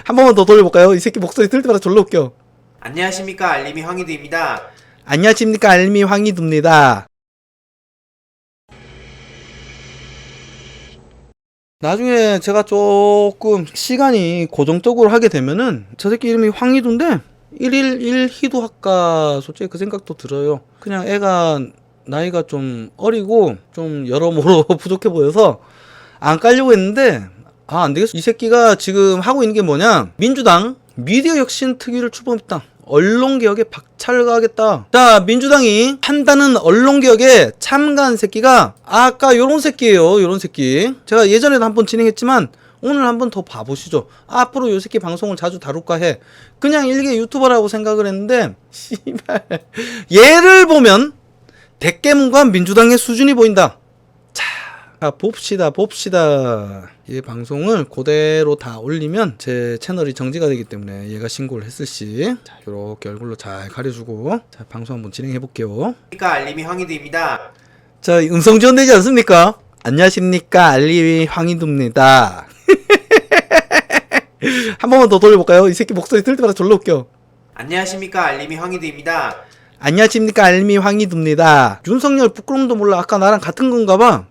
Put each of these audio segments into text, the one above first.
한 번만 더 돌려볼까요? 이 새끼 목소리 들을 때마다 졸라 웃겨. 안녕하십니까, 알림이 황희두입니다. 안녕하십니까, 알미 황희두입니다. 나중에 제가 조금 시간이 고정적으로 하게 되면은 저 새끼 이름이 황희두인데 1일 1희두학과 솔직히 그 생각도 들어요. 그냥 애가 나이가 좀 어리고 좀 여러모로 부족해 보여서 안 깔려고 했는데 안 되겠어. 이 새끼가 지금 하고 있는 게 뭐냐, 민주당 미디어 혁신 특위를 출범했다. 언론개혁에 박차를 자, 민주당이 한다는 언론개혁에 참가한 새끼가 아까 요런 새끼예요. 요런 새끼. 제가 예전에도 한번 진행했지만 오늘 한번 더 봐보시죠. 앞으로 요 새끼 방송을 자주 다룰까 해. 그냥 일개 유튜버라고 생각을 했는데 씨발 얘를 보면 대깨문과 민주당의 수준이 보인다. 자, 봅시다. 이 방송을 그대로 다 올리면 제 채널이 정지가 되기 때문에 얘가 신고를 했을 시, 자, 요렇게 얼굴로 잘 가려주고, 자, 방송 한번 진행해 볼게요. 안녕하십니까, 알림이 황희두입니다. 자, 음성 지원되지 않습니까? 안녕하십니까, 알림이 황희두입니다. 한 번만 더 돌려볼까요? 이 새끼 목소리 들을 때마다 졸라 웃겨. 안녕하십니까, 알림이 황희두입니다. 안녕하십니까, 알림이 황희두입니다. 윤석열 부끄럼도 몰라. 아까 나랑 같은 건가 봐.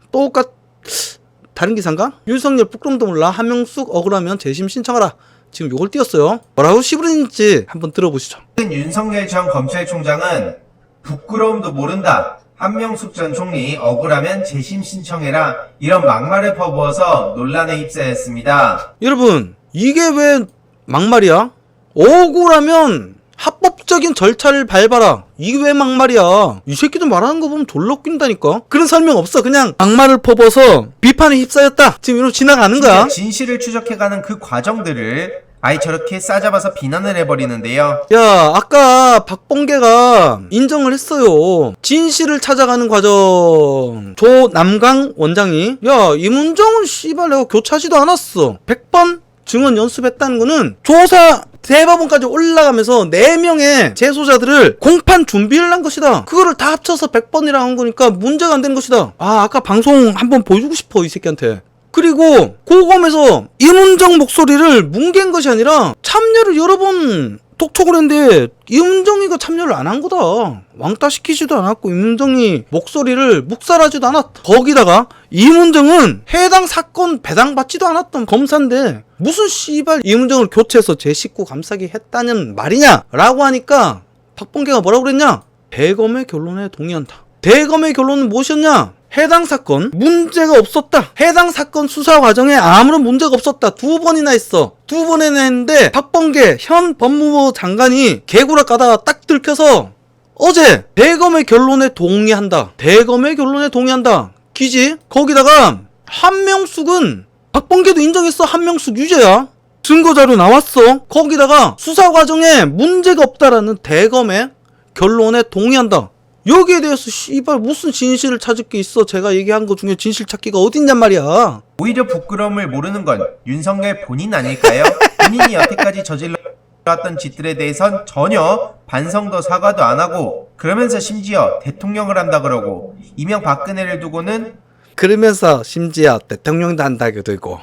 다른 기사인가? 윤석열 부끄럼도 몰라. 한명숙 억울하면 재심 신청하라. 지금 요걸 띄웠어요. 뭐라고 시부른지 한번 들어보시죠. 윤석열 전 검찰총장은 부끄러움도 모른다. 한명숙 전 총리 억울하면 재심 신청해라. 이런 막말을 퍼부어서 논란에 휩싸였습니다. 여러분, 이게 왜 막말이야? 억울하면 합법적인 절차를 밟아라. 이게 왜 막말이야? 이 새끼들 말하는 거 보면 졸라 웃긴다니까. 그런 설명 없어. 그냥 막말을 퍼버서 비판에 휩싸였다. 지금 이러고 지나가는 거야. 진실을 추적해가는 그 과정들을 아이 저렇게 싸잡아서 비난을 해버리는데요. 야, 아까 박범계가 인정을 했어요. 진실을 찾아가는 과정. 조남강 원장이, 야, 이문정은 씨발 내가 교차하지도 않았어. 100번 증언 연습했다는 거는 조사 대법원까지 올라가면서 4명의 재소자들을 공판 준비를 한 것이다. 그거를 다 합쳐서 100번이라 한 거니까 문제가 안 되는 것이다. 아까 방송 한번 보여주고 싶어, 이 새끼한테. 그리고 고검에서 이문정 목소리를 뭉갠 것이 아니라 참여를 여러 번 톡톡을 했는데 이문정이가 참여를 안 한 거다. 왕따 시키지도 않았고 이문정이 목소리를 묵살하지도 않았다. 거기다가 이문정은 해당 사건 배당받지도 않았던 검사인데 무슨 씨발 이문정을 교체해서 제 식구 감싸기 했다는 말이냐 라고 하니까 박범계가 뭐라고 그랬냐? 대검의 결론에 동의한다. 대검의 결론은 무엇이었냐? 해당 사건 문제가 없었다. 해당 사건 수사 과정에 아무런 문제가 없었다. 2번이나 했어. 2번이나 했는데 박범계 현 법무부 장관이 개구라 까다가 딱 들켜서 어제 대검의 결론에 동의한다. 대검의 결론에 동의한다. 기지? 거기다가 한명숙은 박범계도 인정했어. 한명숙 유죄야. 증거자료 나왔어. 거기다가 수사 과정에 문제가 없다라는 대검의 결론에 동의한다. 여기에 대해서 씨발 무슨 진실을 찾을 게 있어. 제가 얘기한 것 중에 진실 찾기가 어딨냔 말이야. 오히려 부끄러움을 모르는 건 윤석열 본인 아닐까요? 본인이 여태까지 저질러왔던 짓들에 대해선 전혀 반성도 사과도 안 하고, 그러면서 심지어 대통령을 한다 그러고, 이명박근혜를 두고는 그러면서 심지어 대통령도 한다고 들고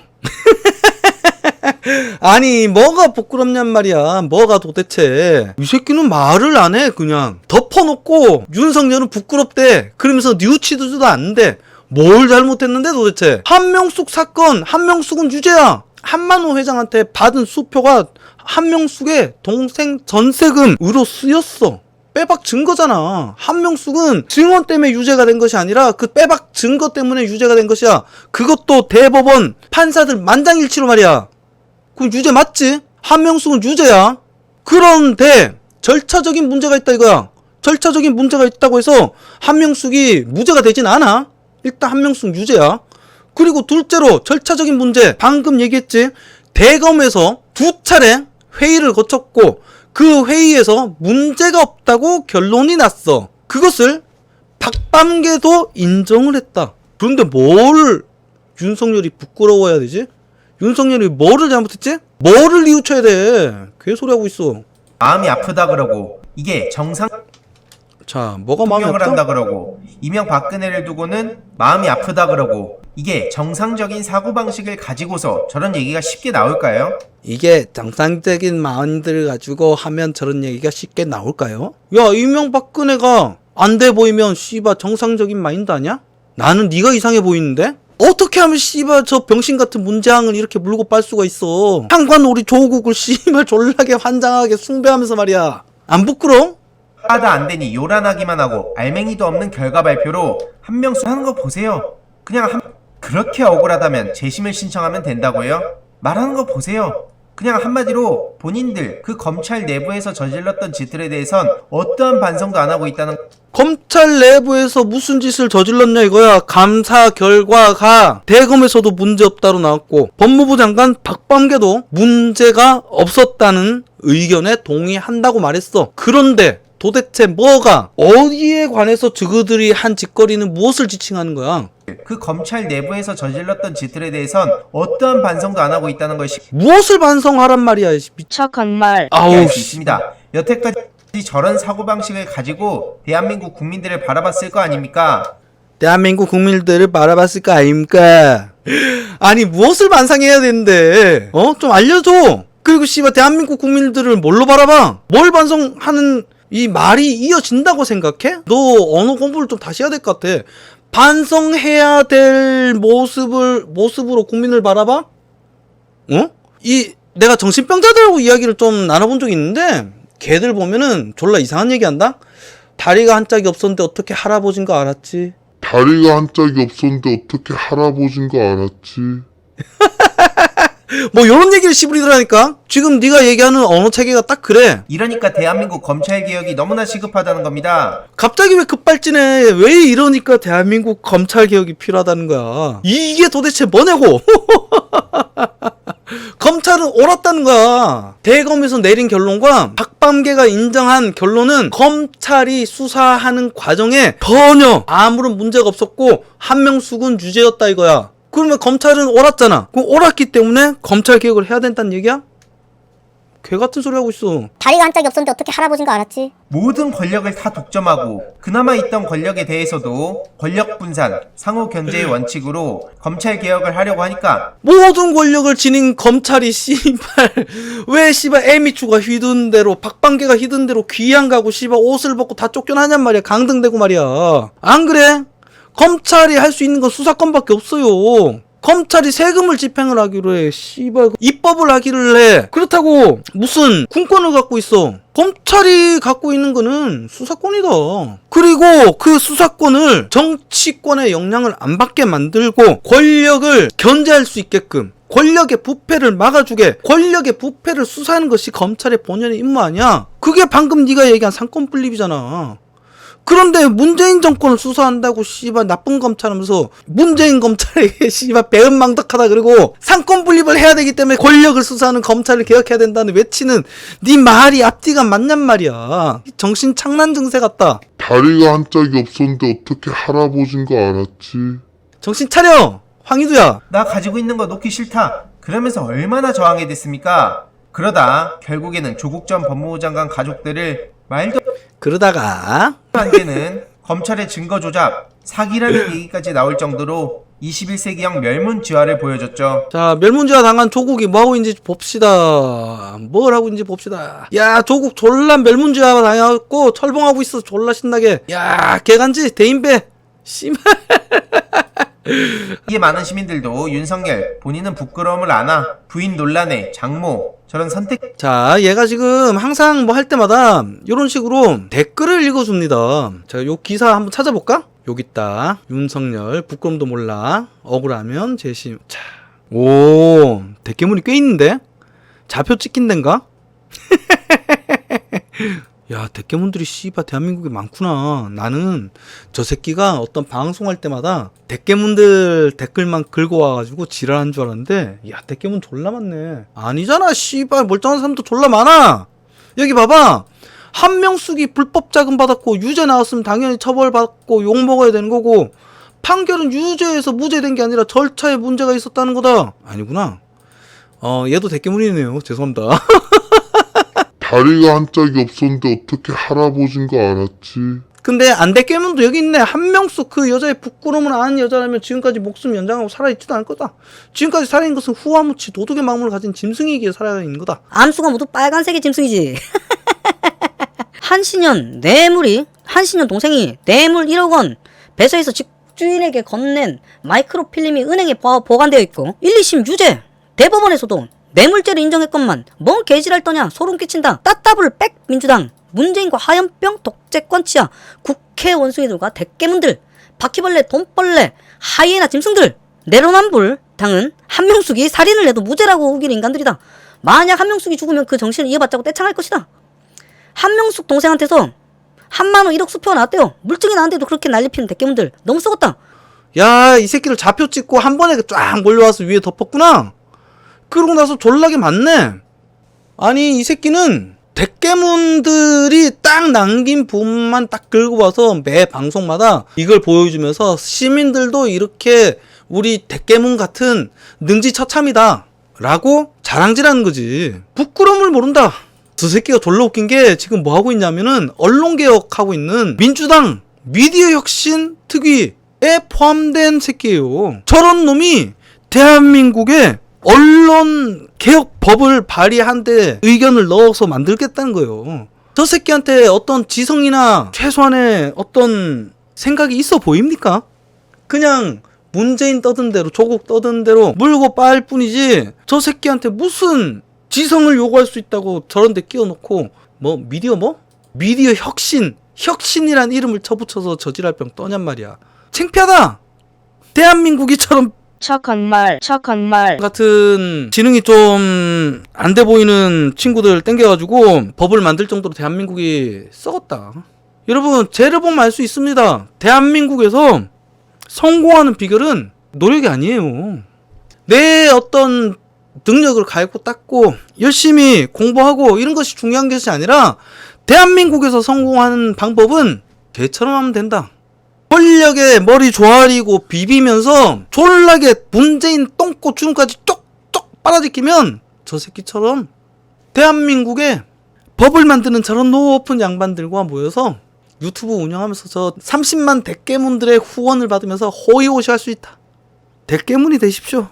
아니 뭐가 부끄럽냔 말이야. 뭐가 도대체. 이 새끼는 말을 안 해. 그냥 덮어놓고 윤석열은 부끄럽대. 그러면서 뉘우치지도 않는데 뭘 잘못했는데 도대체. 한명숙 사건, 한명숙은 유죄야. 한만호 회장한테 받은 수표가 한명숙의 동생 전세금으로 쓰였어. 빼박 증거잖아. 한명숙은 증언 때문에 유죄가 된 것이 아니라 그 빼박 증거 때문에 유죄가 된 것이야. 그것도 대법원 판사들 만장일치로 말이야. 그럼 유죄 맞지? 한명숙은 유죄야. 그런데 절차적인 문제가 있다 이거야. 절차적인 문제가 있다고 해서 한명숙이 무죄가 되진 않아. 일단 한명숙 유죄야. 그리고 둘째로 절차적인 문제, 방금 얘기했지. 대검에서 2차례 회의를 거쳤고 그 회의에서 문제가 없다고 결론이 났어. 그것을 박범계도 인정을 했다. 그런데 뭘 윤석열이 부끄러워해야 되지? 윤석열이 뭐를 잘못했지? 뭐를 뉘우쳐야 돼? 개소리하고 있어. 마음이 아프다 그러고, 이게 정상 자, 뭐가 마음이 통역을 아프다? 한다 그러고 이명박근혜를 두고는 마음이 아프다 그러고 이게 정상적인 사고방식을 가지고서 저런 얘기가 쉽게 나올까요? 이게 정상적인 마음들을 가지고 하면 저런 얘기가 쉽게 나올까요? 야, 이명박근혜가 안 돼 보이면 씨발 정상적인 마인드 아니야? 나는 네가 이상해 보이는데? 어떻게 하면 씨발 저 병신 같은 문재앙을 이렇게 물고 빨 수가 있어? 상관 우리 조국을 씨발 졸라게 환장하게 숭배하면서 말이야. 안 부끄러워? 하다 안 되니 요란하기만 하고 알맹이도 없는 결과 발표로 한명수 하는 거 보세요. 그냥 그렇게 억울하다면 재심을 신청하면 된다고요? 말하는 거 보세요. 그냥 한마디로 본인들 그 검찰 내부에서 저질렀던 짓들에 대해선 어떠한 반성도 안 하고 있다는 검찰 내부에서 무슨 짓을 저질렀냐 이거야. 감사 결과가 대검에서도 문제없다로 나왔고 법무부 장관 박범계도 문제가 없었다는 의견에 동의한다고 말했어. 그런데 도대체 뭐가 어디에 관해서 저그들이 한 짓거리는 무엇을 지칭하는 거야? 그 검찰 내부에서 저질렀던 짓들에 대해선 어떠한 반성도 안 하고 있다는 걸 무엇을 반성하란 말이야. 착한 말. 아우 알 수 있습니다. 여태까지 저런 사고방식을 가지고 대한민국 국민들을 바라봤을 거 아닙니까? 대한민국 국민들을 바라봤을 거 아닙니까? 아니 무엇을 반성해야 되는데 좀 알려줘. 그리고 씨발 대한민국 국민들을 뭘로 바라봐? 뭘 반성하는 이 말이 이어진다고 생각해? 너 언어 공부를 좀 다시 해야 될 것 같아. 반성해야 될 모습으로 국민을 바라봐? 내가 정신병자들하고 이야기를 좀 나눠본 적이 있는데 걔들 보면은 졸라 이상한 얘기 한다? 다리가 한 짝이 없었는데 어떻게 할아버지인 거 알았지? 다리가 한 짝이 없었는데 어떻게 할아버지인 거 알았지? 뭐 요런 얘기를 씨부리더라니까. 지금 네가 얘기하는 언어 체계가 딱 그래. 이러니까 대한민국 검찰개혁이 너무나 시급하다는 겁니다. 갑자기 왜 급발진해? 왜 이러니까 대한민국 검찰개혁이 필요하다는 거야. 이게 도대체 뭐냐고. 검찰은 옳았다는 거야. 대검에서 내린 결론과 박범계가 인정한 결론은 검찰이 수사하는 과정에 전혀 아무런 문제가 없었고 한명숙은 유죄였다 이거야. 그러면 검찰은 옳았잖아. 그럼 옳았기 때문에 검찰 개혁을 해야 된다는 얘기야? 개 같은 소리 하고 있어. 다리가 한 짝이 없었는데 어떻게 할아버지인 거 알았지? 모든 권력을 다 독점하고 그나마 있던 권력에 대해서도 권력 분산, 상호 견제의 원칙으로 검찰 개혁을 하려고 하니까 모든 권력을 지닌 검찰이 씨발 왜 씨발 에미추가 휘둔 대로 박범계가 휘둔 대로 귀양 가고 씨발 옷을 벗고 다 쫓겨나냔 말이야. 강등되고 말이야. 안 그래? 검찰이 할 수 있는 건 수사권밖에 없어요. 검찰이 세금을 집행을 하기로 해. 씨발 입법을 하기를 해. 그렇다고 무슨 군권을 갖고 있어. 검찰이 갖고 있는 거는 수사권이다. 그리고 그 수사권을 정치권의 영향을 안 받게 만들고 권력을 견제할 수 있게끔 권력의 부패를 막아주게 권력의 부패를 수사하는 것이 검찰의 본연의 임무 아니야. 그게 방금 네가 얘기한 상권 분립이잖아. 그런데 문재인 정권을 수사한다고 씨발 나쁜 검찰하면서 문재인 검찰에게 씨발 배은망덕하다 그러고 상권 분립을 해야 되기 때문에 권력을 수사하는 검찰을 개혁해야 된다는 외치는 네 말이 앞뒤가 맞냔 말이야. 정신 착란 증세 같다. 다리가 한 짝이 없었는데 어떻게 할아버지인 거 알았지? 정신 차려 황희두야. 나 가지고 있는 거 놓기 싫다. 그러면서 얼마나 저항이 됐습니까? 그러다 결국에는 조국 전 법무부 장관 가족들을 말도 그러다가 안 되는 검찰의 증거 조작, 사기라는 얘기까지 나올 정도로 21세기형 멸문지화를 보여줬죠. 자 멸문지화 당한 조국이 뭐하고 있는지 봅시다. 뭘 하고 있는지 봅시다. 야 조국 졸라 멸문지화 당해갖고 철봉하고 있어. 졸라 신나게. 야 개간지 대인배 씨발. 이에 많은 시민들도 윤석열 본인은 부끄러움을 안아 부인 논란에 장모 저런 선택 자 얘가 지금 항상 뭐 할 때마다 이런 식으로 댓글을 읽어줍니다. 자 요 기사 한번 찾아볼까? 여기 있다. 윤석열 부끄럼도 몰라 억울하면 재심. 자, 오 댓글문이 꽤 있는데 좌표 찍힌 데인가? 야 댓글문들이 씨발 대한민국에 많구나. 나는 저 새끼가 어떤 방송할 때마다 댓글문들 댓글만 긁고 와가지고 지랄한 줄 알았는데 야 댓글문 졸라 많네. 아니잖아 씨발 멀쩡한 사람도 졸라 많아. 여기 봐봐. 한명숙이 불법 자금 받았고 유죄 나왔으면 당연히 처벌받고 욕먹어야 되는 거고 판결은 유죄에서 무죄된 게 아니라 절차에 문제가 있었다는 거다. 아니구나. 얘도 댓글문이네요. 죄송합니다. 다리가 한 짝이 없었는데 어떻게 할아버지인 거 알았지? 근데 안대깨문도 여기 있네. 한명숙 그 여자의 부끄러움을 아는 여자라면 지금까지 목숨 연장하고 살아있지도 않을 거다. 지금까지 살아있는 것은 후화무치 도둑의 마음을 가진 짐승이기에 살아있는 거다. 암수가 모두 빨간색의 짐승이지. 한신현 뇌물이 한신현 동생이 뇌물 1억 원 배서해서 집주인에게 건넨 마이크로필름이 은행에 보관되어 있고 1, 2심 유죄. 대법원에서도 뇌물죄를 인정했건만 뭔 개지랄 떠냐. 소름 끼친다. 따따블 백 민주당 문재인과 하얀병 독재권 치하 국회 원숭이들과 대깨문들 바퀴벌레 돈벌레 하이에나 짐승들 내로남불 당은 한명숙이 살인을 해도 무죄라고 우길 인간들이다. 만약 한명숙이 죽으면 그 정신을 이어받자고 떼창할 것이다. 한명숙 동생한테서 1만원 1억 수표가 나왔대요. 물증이 나왔는데도 그렇게 난리피는 대깨문들 너무 썩었다. 야, 이 새끼를 좌표 찍고 한 번에 쫙 몰려와서 위에 덮었구나. 그러고 나서 졸라게 맞네. 아니, 이 새끼는 대깨문들이 딱 남긴 부분만 딱 긁고 와서 매 방송마다 이걸 보여주면서 시민들도 이렇게 우리 대깨문 같은 능지처참이다 라고 자랑질하는 거지. 부끄러움을 모른다. 저 새끼가 졸라 웃긴 게 지금 뭐 하고 있냐면은 언론개혁하고 있는 민주당 미디어혁신 특위에 포함된 새끼예요. 저런 놈이 대한민국에 언론개혁법을 발의한데 의견을 넣어서 만들겠다는 거예요. 저 새끼한테 어떤 지성이나 최소한의 어떤 생각이 있어 보입니까? 그냥 문재인 떠든 대로 조국 떠든 대로 물고 빨 뿐이지 저 새끼한테 무슨 지성을 요구할 수 있다고 저런 데 끼워놓고 미디어 혁신이란 이름을 쳐붙여서 저지랄병 떠냔 말이야. 창피하다. 대한민국이처럼 착한 말 같은 지능이 좀 안 돼 보이는 친구들 땡겨가지고 법을 만들 정도로 대한민국이 썩었다. 여러분, 죄를 보면 알 수 있습니다. 대한민국에서 성공하는 비결은 노력이 아니에요. 내 어떤 능력을 갈고 닦고 열심히 공부하고 이런 것이 중요한 것이 아니라 대한민국에서 성공하는 방법은 개처럼 하면 된다. 권력에 머리 조아리고 비비면서 졸라게 문재인 똥꼬 주름까지 쪽쪽 빨아들이면 저 새끼처럼 대한민국에 법을 만드는 저런 높은 양반들과 모여서 유튜브 운영하면서 저 30만 대깨문들의 후원을 받으면서 호의호시 할 수 있다. 대깨문이 되십시오.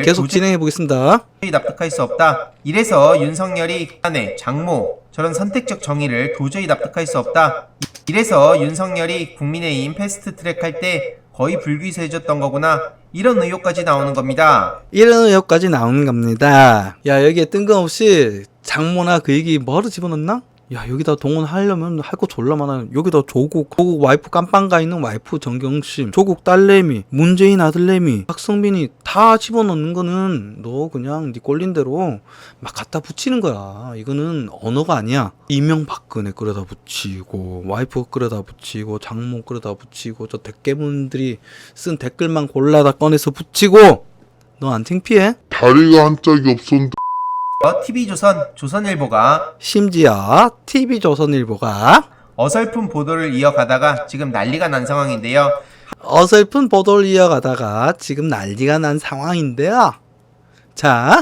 계속 진행해 보겠습니다. 납득할 수 없다. 이래서 윤석열이 아내 장모 저런 선택적 정의를 도저히 납득할 수 없다. 이래서 윤석열이 국민의힘 패스트트랙 할 때 거의 불기소해졌던 거구나. 이런 의혹까지 나오는 겁니다. 이런 의혹까지 나오는 겁니다. 야, 여기에 뜬금없이 장모나 그 얘기 뭐하러 집어넣나? 야, 여기다 동원하려면 할 거 졸라 많아. 여기다 조국 와이프 깜빵 가 있는 와이프 정경심, 조국 딸내미, 문재인 아들내미, 박성빈이 다 집어넣는 거는 너 그냥 네 꼴린 대로 막 갖다 붙이는 거야. 이거는 언어가 아니야. 이명박근혜 끌어다 붙이고, 와이프 끌어다 붙이고, 장모 끌어다 붙이고, 저 대깨문들이 쓴 댓글만 골라다 꺼내서 붙이고. 너 안 창피해? 다리가 한 짝이 없었는데 TV조선, 조선일보가 심지어 TV조선일보가 어설픈 보도를 이어가다가 지금 난리가 난 상황인데요. 어설픈 보도를 이어가다가 지금 난리가 난 상황인데요. 자,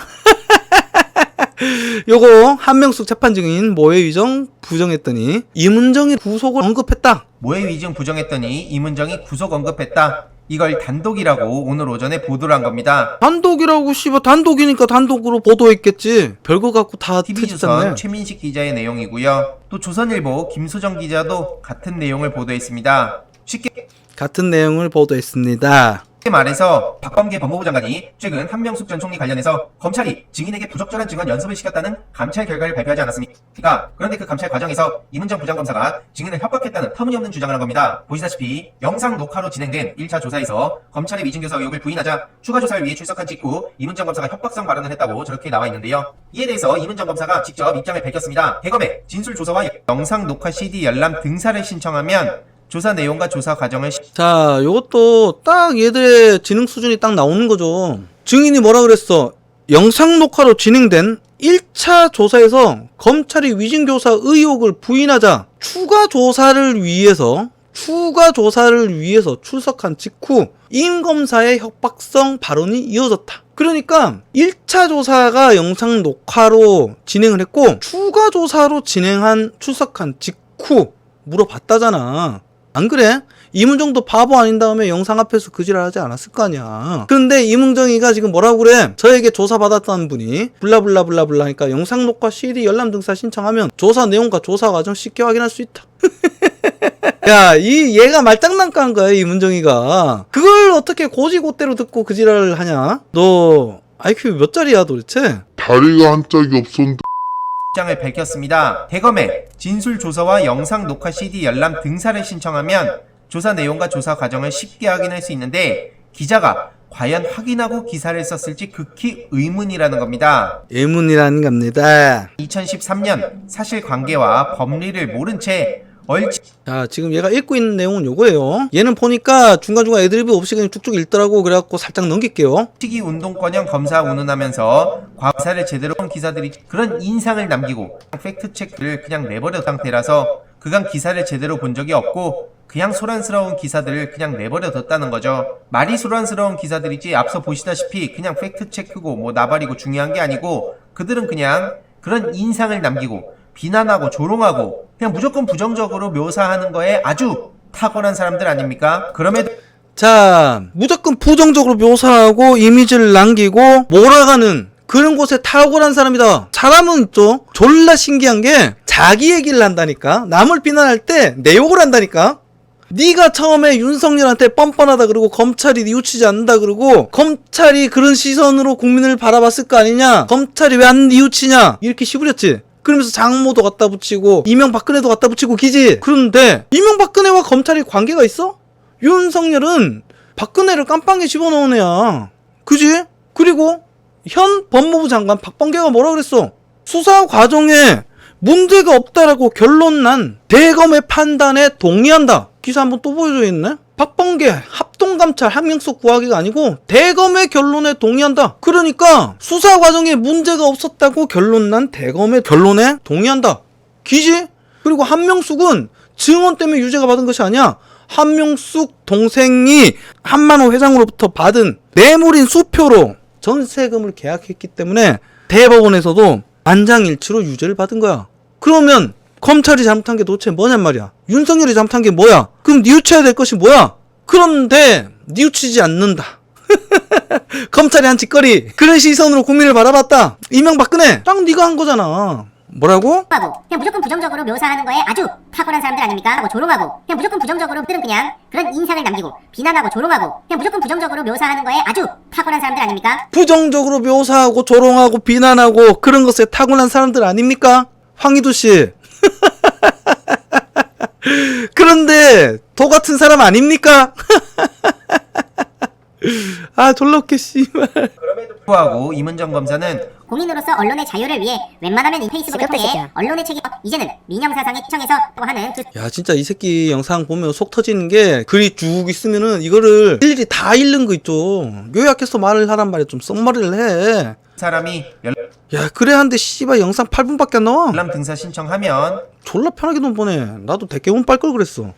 요거 한명숙 재판 증인 모해위정 부정했더니 이문정이 구속을 언급했다. 모해위증 부정했더니 이문정이 구속 언급했다. 이걸 단독이라고 오늘 오전에 보도를 한 겁니다. 단독이라고 씨발 단독이니까 단독으로 보도했겠지. 별거 갖고 다 TV조선 트집잖네. 최민식 기자의 내용이고요. 또 조선일보 김수정 기자도 같은 내용을 보도했습니다. 쉽게 같은 내용을 보도했습니다. 말해서 박범계 법무부 장관이 최근 한명숙 전 총리 관련해서 검찰이 증인에게 부적절한 증언 연습을 시켰다는 감찰 결과를 발표하지 않았습니까? 그런데 그 감찰 과정에서 이문정 부장검사가 증인을 협박했다는 터무니없는 주장을 한 겁니다. 보시다시피 영상 녹화로 진행된 1차 조사에서 검찰의 위증교사 의혹을 부인하자 추가 조사를 위해 출석한 직후 이문정 검사가 협박성 발언을 했다고 저렇게 나와 있는데요. 이에 대해서 이문정 검사가 직접 입장을 밝혔습니다. 대검에 진술 조사와 영상 녹화 CD 열람 등사를 신청하면 조사 내용과 조사 과정을 자, 요것도 딱 얘들의 지능 수준이 딱 나오는 거죠. 증인이 뭐라 그랬어? 영상 녹화로 진행된 1차 조사에서 검찰이 위증교사 의혹을 부인하자 추가 조사를 위해서 출석한 직후 임 검사의 협박성 발언이 이어졌다. 그러니까 1차 조사가 영상 녹화로 진행을 했고 추가 조사로 출석한 직후 물어봤다잖아. 안 그래? 이문정도 바보 아닌 다음에 영상 앞에서 그 지랄 하지 않았을 거 아니야. 그런데 이문정이가 지금 뭐라고 그래? 저에게 조사받았다는 분이 블라블라블라블라 하니까 영상 녹화 CD 열람 등사 신청하면 조사 내용과 조사 과정 쉽게 확인할 수 있다. 야, 얘가 말장난감 거야, 이문정이가. 그걸 어떻게 고지고대로 듣고 그 지랄을 하냐? 너 IQ 몇 짜리야 도대체? 다리가 한 짝이 없었는데 입장을 밝혔습니다. 대검에 진술 조서와 영상 녹화 CD 열람 등사를 신청하면 조사 내용과 조사 과정을 쉽게 확인할 수 있는데 기자가 과연 확인하고 기사를 썼을지 극히 의문이라는 겁니다. 의문이라는 겁니다. 2013년 사실관계와 법리를 모른 채 얼치 자, 지금 얘가 읽고 있는 내용은 요거예요. 얘는 보니까 중간중간 애드리브 없이 그냥 쭉쭉 읽더라고. 그래갖고 살짝 넘길게요. 시기 운동권형 검사 운운하면서 과사를 제대로 한 기사들이 그런 인상을 남기고 팩트체크를 그냥 내버려 상태라서 그간 기사를 제대로 본 적이 없고 그냥 소란스러운 기사들을 그냥 내버려 뒀다는 거죠. 말이 소란스러운 기사들이지 앞서 보시다시피 그냥 팩트체크고 뭐 나발이고 중요한 게 아니고 그들은 그냥 그런 인상을 남기고 비난하고 조롱하고 그냥 무조건 부정적으로 묘사하는 거에 아주 탁월한 사람들 아닙니까? 그럼에도 자, 무조건 부정적으로 묘사하고 이미지를 남기고 몰아가는 그런 곳에 탁월한 사람이다. 사람은 또 졸라 신기한 게 자기 얘기를 한다니까. 남을 비난할 때 내 욕을 한다니까. 네가 처음에 윤석열한테 뻔뻔하다 그러고 검찰이 뉘우치지 않는다 그러고 검찰이 그런 시선으로 국민을 바라봤을 거 아니냐. 검찰이 왜 안 뉘우치냐 이렇게 시부렸지. 그러면서 장모도 갖다 붙이고 이명박근혜도 갖다 붙이고 기지. 그런데 이명박근혜와 검찰이 관계가 있어? 윤석열은 박근혜를 깜빵에 집어넣은 애야. 그지? 그리고 현 법무부 장관 박범계가 뭐라 그랬어? 수사 과정에 문제가 없다라고 결론 난 대검의 판단에 동의한다. 기사 한번 또 보여줘야겠네. 박범계 합동감찰 한명숙 구하기가 아니고 대검의 결론에 동의한다. 그러니까 수사 과정에 문제가 없었다고 결론 난 대검의 결론에 동의한다. 기지? 그리고 한명숙은 증언 때문에 유죄가 받은 것이 아니야. 한명숙 동생이 한만호 회장으로부터 받은 뇌물인 수표로 전세금을 계약했기 때문에 대법원에서도 만장일치로 유죄를 받은 거야. 그러면 검찰이 잘못한 게 도대체 뭐냔 말이야. 윤석열이 잘못한 게 뭐야? 그럼 뉘우쳐야 될 것이 뭐야? 그런데 뉘우치지 않는다. 검찰이 한 짓거리. 그런 시선으로 국민을 바라봤다. 이명박근혜 딱 네가 한 거잖아. 뭐라고? 하고 그냥 무조건 부정적으로 묘사하는 거에 아주 탁월한 사람들 아닙니까? 하고 조롱하고 그냥 무조건 부정적으로 들은 그냥 그런 인상을 남기고 비난하고 조롱하고 그냥 무조건 부정적으로 묘사하는 거에 아주 탁월한 사람들 아닙니까? 부정적으로 묘사하고 조롱하고 비난하고 그런 것에 타고난 사람들 아닙니까? 황희도 씨. 그런데 도 같은 사람 아닙니까? 아 졸라 웃겨 씨발. 그럼에도 불구하고 이문정 검사는 공인으로서 언론의 자유를 위해 웬만하면 이 페이스북을 통해 언론의 책임 이제는 민영사상에 시청해서 하는 그 야 진짜 이 새끼 영상 보면 속 터지는 게 글이 쭉 있으면은 이거를 일일이 다 읽는 거 있죠. 요약해서 말을 하란 말이야. 좀 썩머리를 해. 사람이 야 그래 한데 씨발 영상 8분밖에 안 나와. 열람 등사 신청하면 졸라 편하게 돈 보내. 나도 대깨문 빨 걸 그랬어.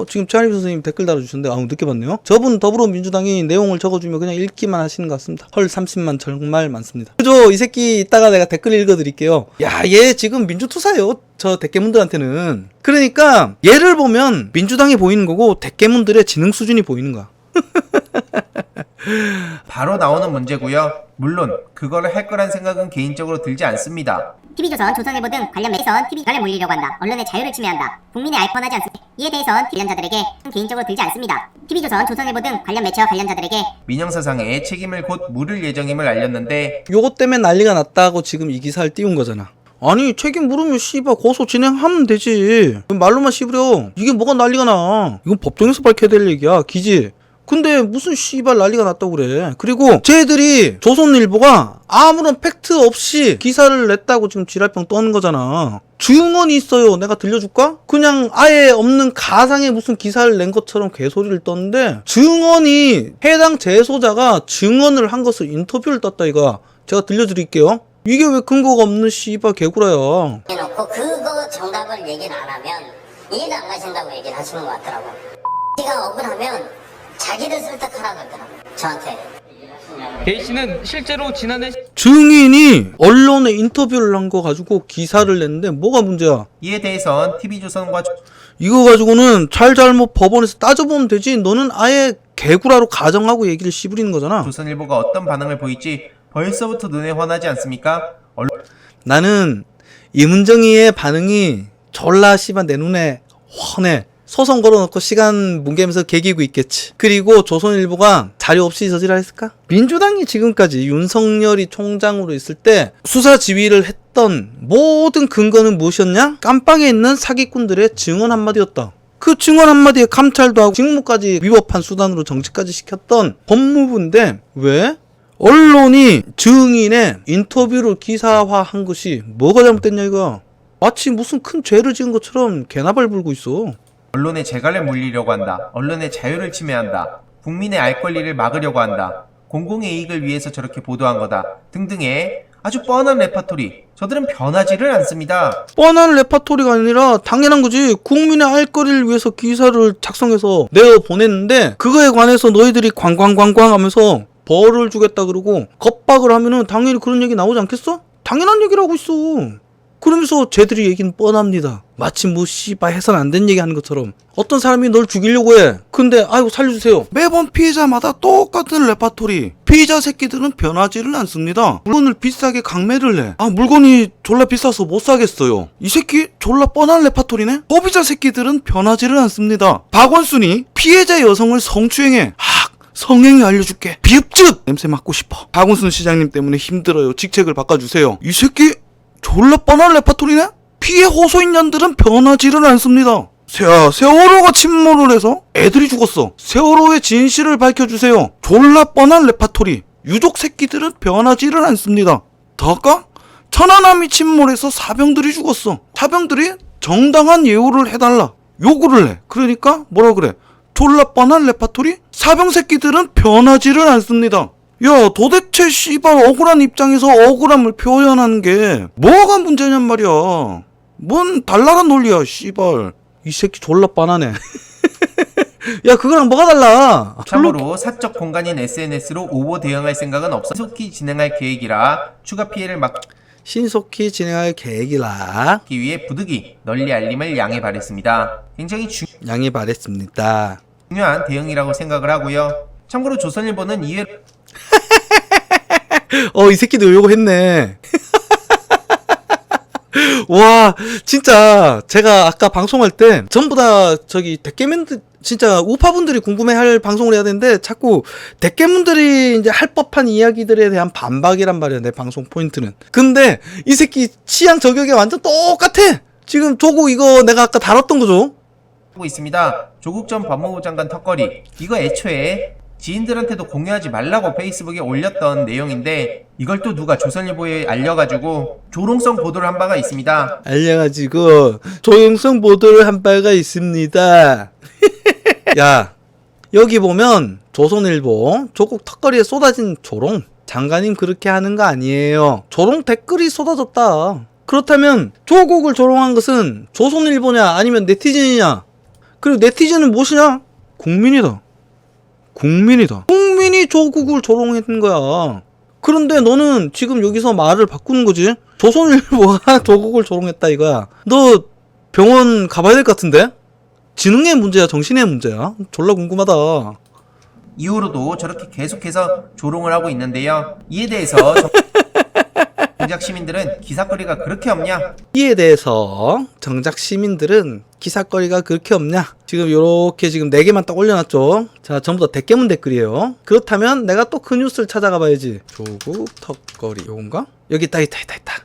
지금 최한림 선생님 댓글 달아주셨는데 늦게 봤네요. 저분 더불어민주당이 내용을 적어주면 그냥 읽기만 하시는 것 같습니다. 헐 30만 정말 많습니다. 그죠? 이 새끼 이따가 내가 댓글 읽어드릴게요. 야 얘 지금 민주투사예요. 저 대깨문들한테는. 그러니까 얘를 보면 민주당이 보이는 거고 대깨문들의 지능 수준이 보이는 거야. 바로 나오는 문제고요. 물론 그거를 할 거란 생각은 개인적으로 들지 않습니다. TV조선, 조선일보 등 관련 매체선 TV 관련 몰리려고 한다. 언론의 자유를 침해한다. 국민의 알 뻔하지 않습니다. 이에 대해선 관련자들에게 개인적으로 들지 않습니다. TV조선, 조선일보 등 관련 매체와 관련자들에게 민영사상에 책임을 곧 물을 예정임을 알렸는데 요것 때문에 난리가 났다고 지금 이 기사를 띄운 거잖아. 아니 책임 물으면 씨발 고소 진행하면 되지. 말로만 씹으려. 이게 뭐가 난리가 나. 이건 법정에서 밝혀야 될 얘기야. 기지. 근데 무슨 씨발 난리가 났다고 그래. 그리고 쟤들이 조선일보가 아무런 팩트 없이 기사를 냈다고 지금 지랄병 떠는 거잖아. 증언이 있어요. 내가 들려줄까? 그냥 아예 없는 가상의 무슨 기사를 낸 것처럼 개소리를 떴는데 증언이 해당 재소자가 증언을 한 것을 인터뷰를 떴다 이거. 제가 들려드릴게요. 이게 왜 근거가 없는 씨발 개구라야. 해놓고 그거 정답을 얘기를 안 하면 이해가 안 가신다고 얘기를 하시는 것 같더라고요. 제가 억울하면 자기를 설득하라 그러더라고요. 저한테. 데이 씨는 실제로 지난해 증인이 언론에 인터뷰를 한 거 가지고 기사를 냈는데 뭐가 문제야? 이에 대해선 TV조선과 이거 가지고는 잘잘못 법원에서 따져보면 되지. 너는 아예 개구라로 가정하고 얘기를 씨부리는 거잖아. 조선일보가 어떤 반응을 보일지 벌써부터 눈에 훤하지 않습니까? 나는 이문정이의 반응이 졸라 씨발 내 눈에 훤해. 소송 걸어놓고 시간 뭉개면서 개기고 있겠지. 그리고 조선일보가 자료 없이 저지라 했을까? 민주당이 지금까지 윤석열이 총장으로 있을 때 수사 지휘를 했던 모든 근거는 무엇이었냐? 깜빵에 있는 사기꾼들의 증언 한마디였다. 그 증언 한마디에 감찰도 하고 직무까지 위법한 수단으로 정지까지 시켰던 법무부인데 왜? 언론이 증인의 인터뷰를 기사화한 것이 뭐가 잘못됐냐 이거야. 마치 무슨 큰 죄를 지은 것처럼 개나발 불고 있어. 언론의 재갈을 물리려고 한다. 언론의 자유를 침해한다. 국민의 알 권리를 막으려고 한다. 공공의 이익을 위해서 저렇게 보도한 거다. 등등의 아주 뻔한 레파토리. 저들은 변하지를 않습니다. 뻔한 레파토리가 아니라 당연한 거지. 국민의 알 거리를 위해서 기사를 작성해서 내어 보냈는데 그거에 관해서 너희들이 광광광광 하면서 벌을 주겠다 그러고 겁박을 하면은 당연히 그런 얘기 나오지 않겠어? 당연한 얘기를 하고 있어. 그러면서 쟤들이 얘기는 뻔합니다. 마치 뭐 씨발 해선 안 된 얘기 하는 것처럼. 어떤 사람이 널 죽이려고 해. 근데 아이고 살려주세요. 매번 피해자마다 똑같은 레파토리. 피해자 새끼들은 변하지를 않습니다. 물건을 비싸게 강매를 해. 아 물건이 졸라 비싸서 못 사겠어요. 이 새끼 졸라 뻔한 레파토리네. 소비자 새끼들은 변하지를 않습니다. 박원순이 피해자 여성을 성추행해. 성행위 알려줄게. 비읍쯧! 냄새 맡고 싶어. 박원순 시장님 때문에 힘들어요. 직책을 바꿔주세요. 이 새끼 졸라 뻔한 레파토리네? 피해 호소인연들은 변하지를 않습니다. 세월호가 침몰을 해서 애들이 죽었어. 세월호의 진실을 밝혀주세요. 졸라 뻔한 레파토리. 유족 새끼들은 변하지를 않습니다. 더 할까? 천안함이 침몰해서 사병들이 죽었어. 사병들이 정당한 예우를 해달라. 요구를 해. 그러니까 뭐라 그래? 졸라 뻔한 레파토리? 사병 새끼들은 변하지를 않습니다. 야 도대체 씨발 억울한 입장에서 억울함을 표현하는 게 뭐가 문제냔 말이야. 뭔 달랄한 논리야 씨발. 이 새끼 졸라 뻔하네. 야 그거랑 뭐가 달라. 참고로 사적 공간인 SNS로 오버 대응할 생각은 없어 신속히 진행할 계획이라 추가 피해를 신속히 진행할 계획이라 막기 위해 부득이 널리 알림을 양해 바랬습니다. 굉장히 양해 바랬습니다. 중요한 대응이라고 생각을 하고요. 참고로 조선일보는 이외 이 새끼도 요거 했네. 와 진짜 제가 아까 방송할 때 전부 다 저기 대깨맨들 진짜 우파분들이 궁금해할 방송을 해야 되는데 자꾸 대깨문들이 이제 할 법한 이야기들에 대한 반박이란 말이야 내 방송 포인트는. 근데 이 새끼 취향 저격이 완전 똑같아. 지금 조국 이거 내가 아까 다뤘던 거죠. 하고 있습니다. 조국 전 법무부 장관 턱걸이 이거 애초에 지인들한테도 공유하지 말라고 페이스북에 올렸던 내용인데 이걸 또 누가 조선일보에 알려가지고 조롱성 보도를 한 바가 있습니다. 알려가지고 조롱성 보도를 한 바가 있습니다. 야 여기 보면 조선일보 조국 턱걸이에 쏟아진 조롱. 장관님 그렇게 하는 거 아니에요. 조롱 댓글이 쏟아졌다. 그렇다면 조국을 조롱한 것은 조선일보냐 아니면 네티즌이냐? 그리고 네티즌은 무엇이냐? 국민이다. 국민이다. 국민이 조국을 조롱했던 거야. 그런데 너는 지금 여기서 말을 바꾸는 거지. 조선일보가 조국을 조롱했다 이거야. 너 병원 가봐야 될 것 같은데? 지능의 문제야 정신의 문제야? 졸라 궁금하다. 이후로도 저렇게 계속해서 조롱을 하고 있는데요. 이에 대해서 정작 시민들은 기사거리가 그렇게 없냐? 이에 대해서 정작 시민들은 기사거리가 그렇게 없냐? 지금 요렇게 지금 4개만 딱 올려놨죠. 자 전부 다 대깨문 댓글이에요. 그렇다면 내가 또 그 뉴스를 찾아가 봐야지. 조국 턱걸이 요건가? 여기 있다.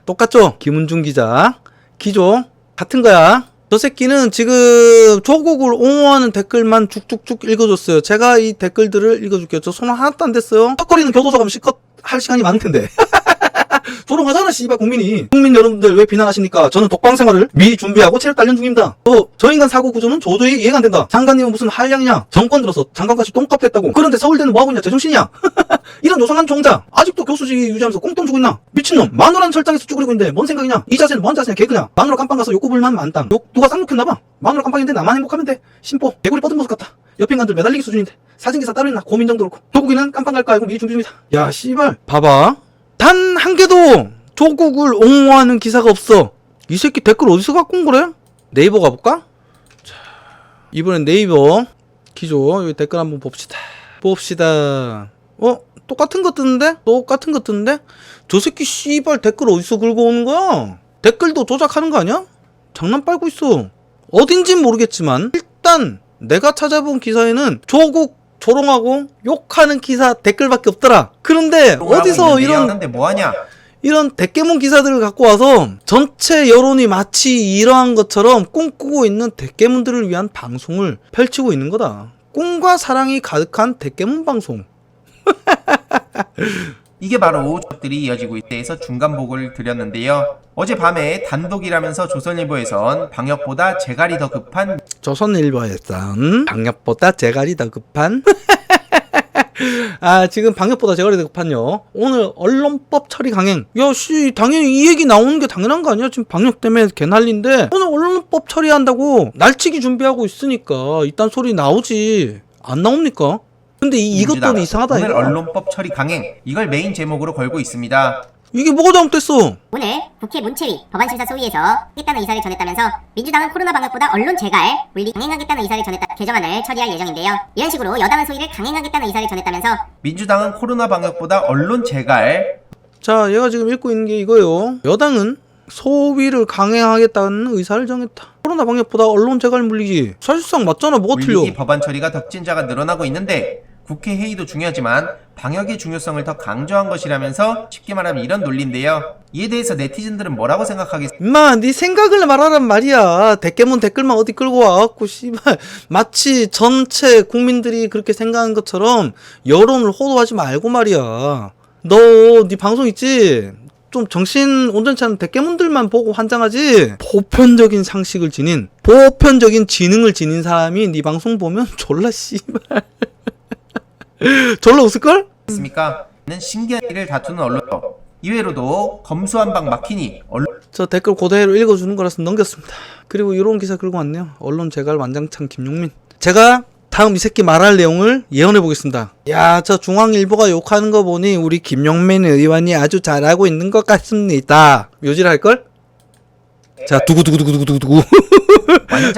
똑같죠? 김은중 기자 기조 같은 거야. 저 새끼는 지금 조국을 옹호하는 댓글만 쭉쭉쭉 읽어줬어요. 제가 이 댓글들을 읽어줄게요. 저 손 하나도 안 댔어요. 턱걸이는 교도소 가면 실컷 할 시간이 많을 텐데. 조롱하잖아 씨발 국민이. 국민 여러분들 왜 비난하십니까? 저는 독방 생활을 미리 준비하고 체력 단련 중입니다. 저 인간 사고 구조는 도저히 이해가 안 된다. 장관님은 무슨 한량이냐? 정권 들어서 장관까지 똥값 했다고. 그런데 서울대는 뭐하고 있냐? 제정신이야? 이런 요상한 종자 아직도 교수직 유지하면서 꽁돈 주고 있나? 미친놈. 마누라는 철장에서 쭈그리고 있는데 뭔 생각이냐? 이 자세는 뭔 자세냐? 개그냐? 마누라 깜빵 가서 욕구불만 만땅. 누가 쌍욕했나봐. 마누라 깜빵인데 나만 행복하면 돼. 심보 개구리 뻗은 모습 같다. 옆에 인간들 매달리기 수준인데 사진기사 따로 있나? 고민 정도 그렇고. 조국이는 깜빵 갈 거 알고 미리 준비 중이다. 야 씨발 봐봐. 단 한 개도 조국을 옹호하는 기사가 없어. 이 새끼 댓글 어디서 갖고 온 거래? 네이버 가볼까? 자, 이번엔 네이버 기조 여기 댓글 한번 봅시다. 똑같은 거 뜨는데? 똑같은 거 뜨는데? 저 새끼 씨발 댓글 어디서 긁어 오는 거야? 댓글도 조작하는 거 아니야? 장난 빨고 있어. 어딘진 모르겠지만 일단 내가 찾아본 기사에는 조국 조롱하고 욕하는 기사 댓글밖에 없더라. 그런데 어디서 이런 대깨문 기사들을 갖고 와서 전체 여론이 마치 이러한 것처럼 꿈꾸고 있는 대깨문들을 위한 방송을 펼치고 있는 거다. 꿈과 사랑이 가득한 대깨문 방송. 이게 바로 것들이 이어지고 있대에서 중간 보고를 드렸는데요. 어젯밤에 단독이라면서 조선일보에선 방역보다 재갈이 더 급한 조선일보에선 방역보다 재갈이 더 급한 지금 방역보다 재갈이 더 급한요. 오늘 언론법 처리 강행. 당연히 이 얘기 나오는 게 당연한 거 아니야? 지금 방역 때문에 개난리인데 오늘 언론법 처리한다고 날치기 준비하고 있으니까 이딴 소리 나오지. 안 나옵니까? 근데 이것도 이상하다. 오늘 이거. 언론법 처리 강행, 이걸 메인 제목으로 걸고 있습니다. 이게 뭐가 잘못됐어? 오늘 국회 문체위 법안심사 소위에서 하겠다는 의사를 전했다면서 민주당은 코로나 방역보다 언론 재갈, 물리 강행하겠다는 의사를 전했다 개정안을 처리할 예정인데요. 이런 식으로 여당은 소위를 강행하겠다는 의사를 전했다면서 민주당은 코로나 방역보다 언론 재갈. 자, 얘가 지금 읽고 있는 게 이거예요. 여당은 소위를 강행하겠다는 의사를 정했다. 코로나 방역보다 언론 재갈 물리기. 사실상 맞잖아. 뭐가 틀려? 물리기 법안 처리가 덕진자가 늘어나고 있는데 국회 회의도 중요하지만 방역의 중요성을 더 강조한 것이라면서 쉽게 말하면 이런 논리인데요. 이에 대해서 네티즌들은 뭐라고 생각하겠습니까? 임마, 네 생각을 말하란 말이야. 대깨문 댓글만 어디 끌고 와갖고 씨발 마치 전체 국민들이 그렇게 생각하는 것처럼 여론을 호도하지 말고 말이야. 네 방송 있지? 좀 정신 온전치 않은 대깨문들만 보고 환장하지. 보편적인 상식을 지닌, 보편적인 지능을 지닌 사람이 네 방송 보면 졸라 씨발 졸라 웃을걸? 는 신기한 일을 다투는 언론. 이외로도 검수한방 막히니 언론. 저 댓글 그대로 읽어주는 거라서 넘겼습니다. 그리고 이런 기사 끌고 왔네요. 언론 재갈 완장창 김용민. 제가 다음 이 새끼 말할 내용을 예언해 보겠습니다. 야, 저 중앙일보가 욕하는 거 보니 우리 김용민 의원이 아주 잘하고 있는 것 같습니다. 묘지를 할걸? 자, 두구두구두구두구두구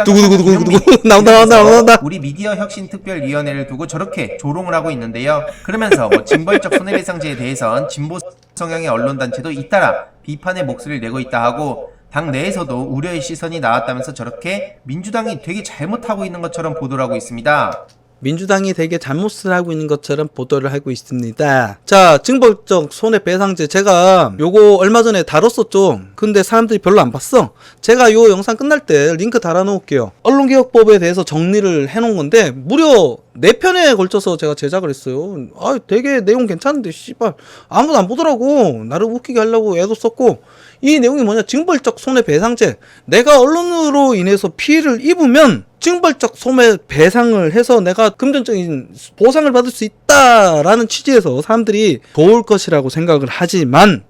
두구두구두구두구 나온다. 우리 미디어 혁신 특별위원회를 두고 저렇게 조롱을 하고 있는데요. 그러면서 징벌적 손해배상제에 대해선 진보 성향의 언론단체도 잇따라 비판의 목소리를 내고 있다 하고 당 내에서도 우려의 시선이 나왔다면서 저렇게 민주당이 되게 잘못하고 있는 것처럼 보도를 하고 있습니다. 민주당이 되게 잘못을 하고 있는 것처럼 보도를 하고 있습니다. 자, 징벌적 손해배상제 제가 요거 얼마 전에 다뤘었죠. 근데 사람들이 별로 안 봤어. 제가 요 영상 끝날 때 링크 달아놓을게요. 언론개혁법에 대해서 정리를 해놓은 건데 무려 4편에 걸쳐서 제가 제작을 했어요. 되게 내용 괜찮은데 씨발 아무도 안 보더라고. 나를 웃기게 하려고 애도 썼고, 이 내용이 뭐냐, 징벌적 손해배상제. 내가 언론으로 인해서 피해를 입으면 징벌적 손해배상을 해서 내가 금전적인 보상을 받을 수 있다라는 취지에서 사람들이 좋을 것이라고 생각을 하지만,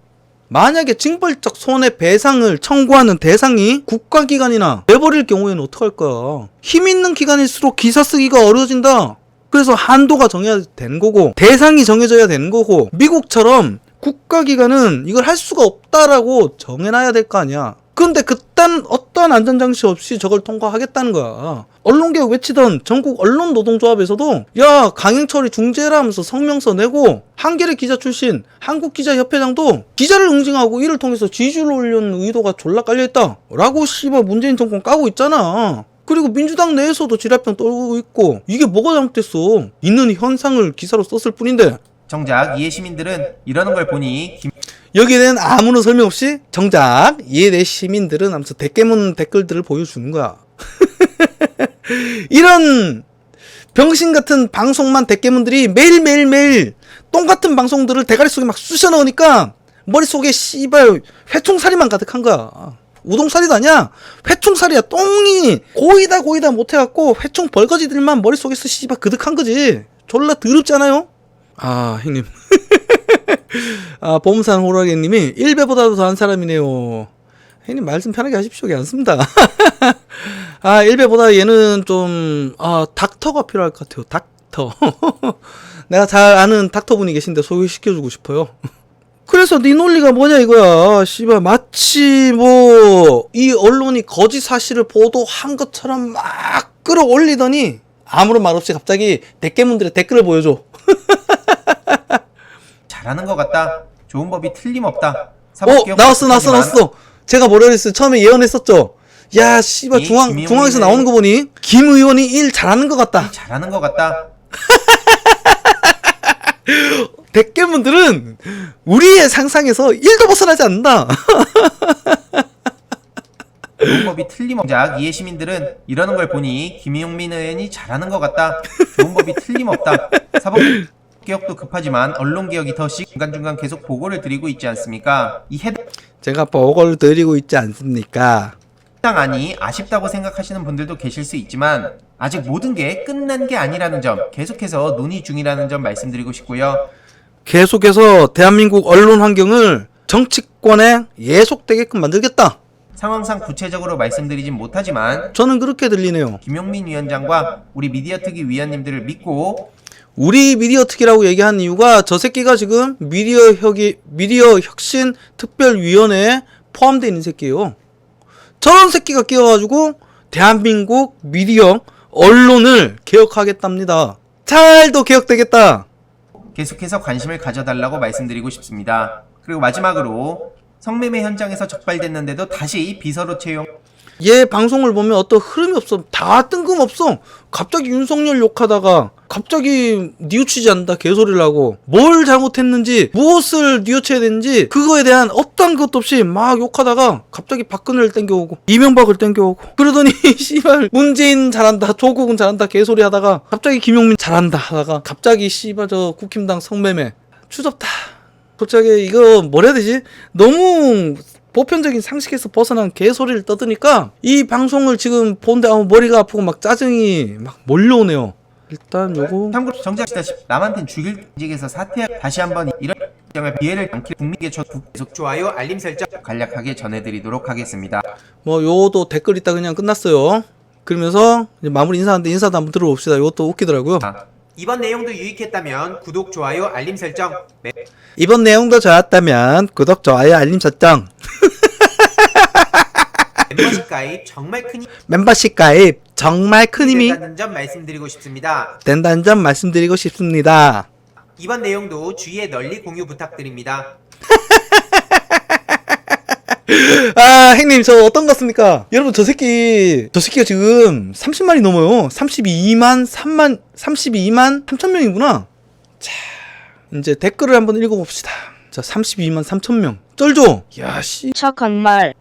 만약에 징벌적 손해배상을 청구하는 대상이 국가기관이나 내버릴 경우에는 어떡할 거야. 힘 있는 기관일수록 기사 쓰기가 어려워진다. 그래서 한도가 정해야 되는 거고 대상이 정해져야 되는 거고, 미국처럼 국가기관은 이걸 할 수가 없다라고 정해놔야 될 거 아니야. 그런데 그딴 어떠한 안전장치 없이 저걸 통과하겠다는 거야. 언론개혁 외치던 전국 언론노동조합에서도 야, 강행처리 중재라 하면서 성명서 내고, 한겨레 기자 출신 한국기자협회장도 기자를 응징하고 이를 통해서 지지율을 올리는 의도가 졸라 깔려있다 라고 씨발 문재인 정권 까고 있잖아. 그리고 민주당 내에서도 지랄병 떨고 있고, 이게 뭐가 잘못됐어. 있는 현상을 기사로 썼을 뿐인데. 정작 이해 시민들은 이러는 걸 보니 여기에 대한 아무런 설명 없이 정작 이해내 시민들은 하면서 대깨문 댓글들을 보여주는 거야. 이런 병신 같은 방송만 대깨문들이 매일매일 똥같은 방송들을 대가리 속에 막 쑤셔 넣으니까 머릿속에 씨발 회충살이만 가득한 거야. 우동살이도 아니야. 회충살이야. 똥이 고이다 못해갖고 회충 벌거지들만 머릿속에서 씨발 그득한 거지. 졸라 더럽지 않아요? 형님. 보험산 호라게님이 1배보다도 더한 사람이네요. 형님 말씀 편하게 하십시오. 괜찮습니다. 1배보다 얘는 좀 닥터가 필요할 것 같아요. 닥터. 내가 잘 아는 닥터분이 계신데 소개시켜주고 싶어요. 그래서 네 논리가 뭐냐 이거야. 씨발 마치 뭐 이 언론이 거짓 사실을 보도한 것처럼 막 끌어올리더니 아무런 말 없이 갑자기 대깨문들의 댓글을 보여줘. 잘하는 것 같다. 좋은 법이 틀림없다. 나왔어. 제가 뭐라 그랬어요? 처음에 예언했었죠. 야, 씨발 중앙에서 나오는 거 보니 김 의원이 일 잘하는 것 같다. 잘하는 것 같다. 대깨문들은 우리의 상상에서 1도 벗어나지 않는다. 좋은 법이 틀림없다. 이해 시민들은 이러는 걸 보니 김용민 의원이 잘하는 것 같다. 좋은 법이 틀림없다. 사법개혁도 급하지만 언론개혁이 더 중간중간 계속 보고를 드리고 있지 않습니까? 이 해당 제가 보고를 드리고 있지 않습니까? 안이 아쉽다고 생각하시는 분들도 계실 수 있지만 아직 모든 게 끝난 게 아니라는 점, 계속해서 논의 중이라는 점 말씀드리고 싶고요. 계속해서 대한민국 언론 환경을 정치권에 예속되게끔 만들겠다. 상황상 구체적으로 말씀드리진 못하지만 저는 그렇게 들리네요. 김용민 위원장과 우리 미디어특위 위원님들을 믿고 우리 미디어 특위라고 얘기한 이유가 저 새끼가 지금 미디어 혁신 특별위원회에 포함되어 있는 새끼예요. 저런 새끼가 끼어가지고 대한민국 미디어 언론을 개혁하겠답니다. 잘도 개혁되겠다. 계속해서 관심을 가져달라고 말씀드리고 싶습니다. 그리고 마지막으로 성매매 현장에서 적발됐는데도 다시 비서로 채용. 얘 방송을 보면 어떤 흐름이 없어. 다 뜬금없어. 갑자기 윤석열 욕하다가 갑자기 뉘우치지 않는다 개소리를 하고 뭘 잘못했는지 무엇을 뉘우쳐야 되는지 그거에 대한 어떤 것도 없이 막 욕하다가 갑자기 박근혜를 땡겨오고 이명박을 땡겨오고 그러더니 씨발 문재인 잘한다 조국은 잘한다 개소리 하다가 갑자기 김용민 잘한다 하다가 갑자기 씨발 저 국힘당 성매매 추접다. 갑자기 이거 뭐라 해야 되지? 너무 보편적인 상식에서 벗어난 개소리를 떠드니까 이 방송을 지금 보는데 머리가 아프고 막 짜증이 막 몰려오네요. 일단 요거 참고로 정지하시다시피 남한텐 죽일 직에서 사퇴 다시 한번 이런 정을 피해를 않길 국민께 계속 좋아요, 알림 설정. 간략하게 전해드리도록 하겠습니다. 뭐 요것도 댓글 있다 그냥 끝났어요. 그러면서 이제 마무리 인사하는데 인사도 한번 들어봅시다. 이것도 웃기더라고요. 이번 내용도 유익했다면 구독, 좋아요, 알림 설정. 이번 내용도 좋았다면 구독, 좋아요, 알림 설정. 멤버십 가입 정말 큰 멤버십 가입 정말 큰 힘이 된다는 점 말씀드리고 싶습니다. 된다는 점 말씀드리고 싶습니다. 이번 내용도 주위에 널리 공유 부탁드립니다. 아, 형님 저 어떤 것 같습니까? 여러분 저 새끼가 지금 30만이 넘어요. 32만 3천 명이구나. 자, 이제 댓글을 한번 읽어봅시다. 자, 32만 3천 명. 쩔죠? 야, 씨. 착한 말.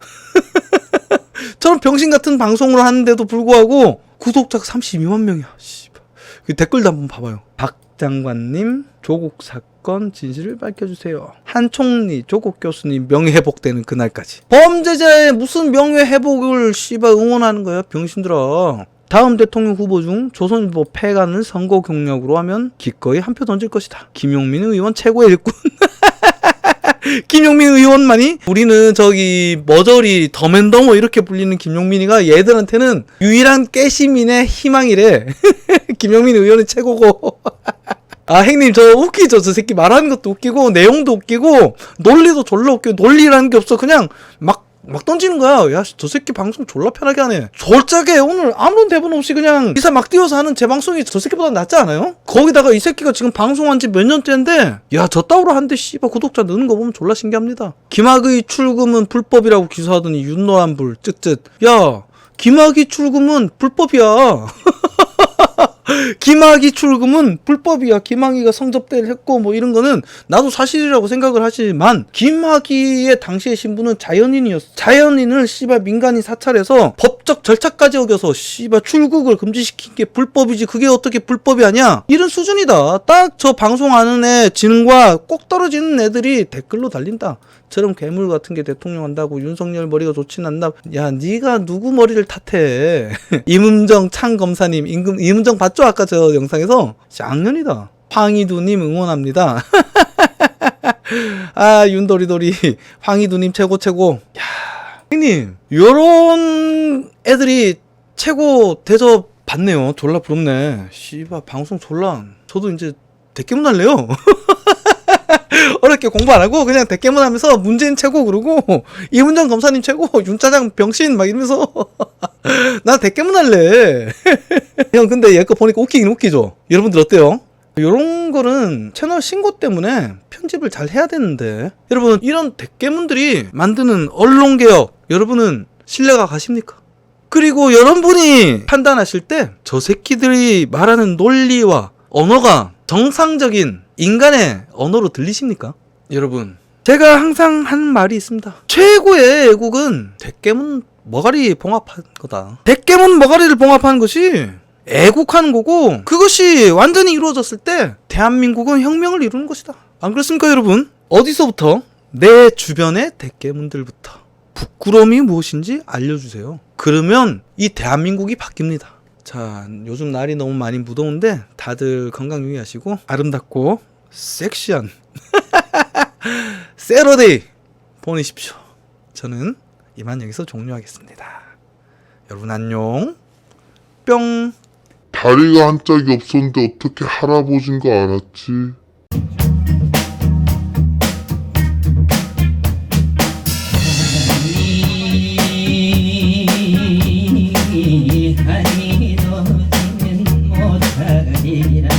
저런 병신 같은 방송을 하는데도 불구하고 구독자가 32만 명이야. 씨발. 그 댓글도 한번 봐봐요. 박 장관님, 조국 사건 진실을 밝혀주세요. 한 총리, 조국 교수님 명예회복되는 그날까지. 범죄자의 무슨 명예회복을 씨발 응원하는 거야, 병신들아. 다음 대통령 후보 중 조선일보 폐간을 선거 경력으로 하면 기꺼이 한 표 던질 것이다. 김용민 의원 최고의 일꾼. 김용민 의원만이 우리는 저기 머저리 더맨더머 이렇게 불리는 김용민이가 얘들한테는 유일한 깨시민의 희망이래. 김용민 의원은 최고고. 아, 형님 저 웃기죠. 저 새끼 말하는 것도 웃기고 내용도 웃기고 논리도 졸라 웃기고 논리라는 게 없어. 그냥 막 던지는 거야. 야, 저 새끼 방송 졸라 편하게 하네. 졸짜게 오늘 아무런 대본 없이 그냥 기사 막 띄워서 하는 제 방송이 저 새끼보다 낫지 않아요? 거기다가 이 새끼가 지금 방송한 지 몇 년째인데 야, 저 따위로 하는데 씨발 구독자 느는 거 보면 졸라 신기합니다. 김학의 출금은 불법이라고 기소하더니 윤노란불 쯧쯧. 야, 김학의 출금은 불법이야. 김학의 출금은 불법이야. 김학의가 성접대를 했고 뭐 이런 거는 나도 사실이라고 생각을 하지만 김학의의 당시의 신분은 자연인이었어. 자연인을 씨발 민간인 사찰해서 법적 절차까지 어겨서 씨발 출국을 금지시킨 게 불법이지. 그게 어떻게 불법이 아니야? 이런 수준이다. 딱 저 방송하는 애 지능과 꼭 떨어지는 애들이 댓글로 달린다. 저런 괴물 같은 게 대통령 한다고 윤석열 머리가 좋진 않나. 야, 네가 누구 머리를 탓해. 임은정 창 검사님 임은정 봤죠? 아까 저 영상에서 쌍년이다. 황희두님 응원합니다. 아, 윤도리도리 황희두님 최고. 야, 형님 요런 애들이 최고 대접 받네요. 졸라 부럽네. 씨발 방송 졸라. 저도 이제 대깨문 할래요. 어렵게 공부 안 하고 그냥 대깨문 하면서 문재인 최고 그러고 이문정 검사님 최고 윤짜장 병신 막 이러면서 나 대깨문 할래. 형 근데 얘 거 보니까 웃기긴 웃기죠. 여러분들 어때요? 요런 거는 채널 신고 때문에 편집을 잘 해야 되는데 여러분 이런 대깨문들이 만드는 언론개혁 여러분은 신뢰가 가십니까? 그리고 여러분이 판단하실 때 저 새끼들이 말하는 논리와 언어가 정상적인 인간의 언어로 들리십니까? 여러분 제가 항상 한 말이 있습니다. 최고의 애국은 대깨문 머가리 봉합한 거다. 대깨문 머가리를 봉합한 것이 애국하는 거고 그것이 완전히 이루어졌을 때 대한민국은 혁명을 이루는 것이다. 안 그렇습니까 여러분? 어디서부터? 내 주변의 대깨문들부터 부끄러움이 무엇인지 알려주세요. 그러면 이 대한민국이 바뀝니다. 자, 요즘 날이 너무 많이 무더운데 다들 건강 유의하시고 아름답고 섹시한 세러데이 보내십시오. 저는 이만 여기서 종료하겠습니다. 여러분 안녕. 뿅. 다리가 한 짝이 없었는데 어떻게 할아버지인 거 알았지? 하니 너지는 못하리라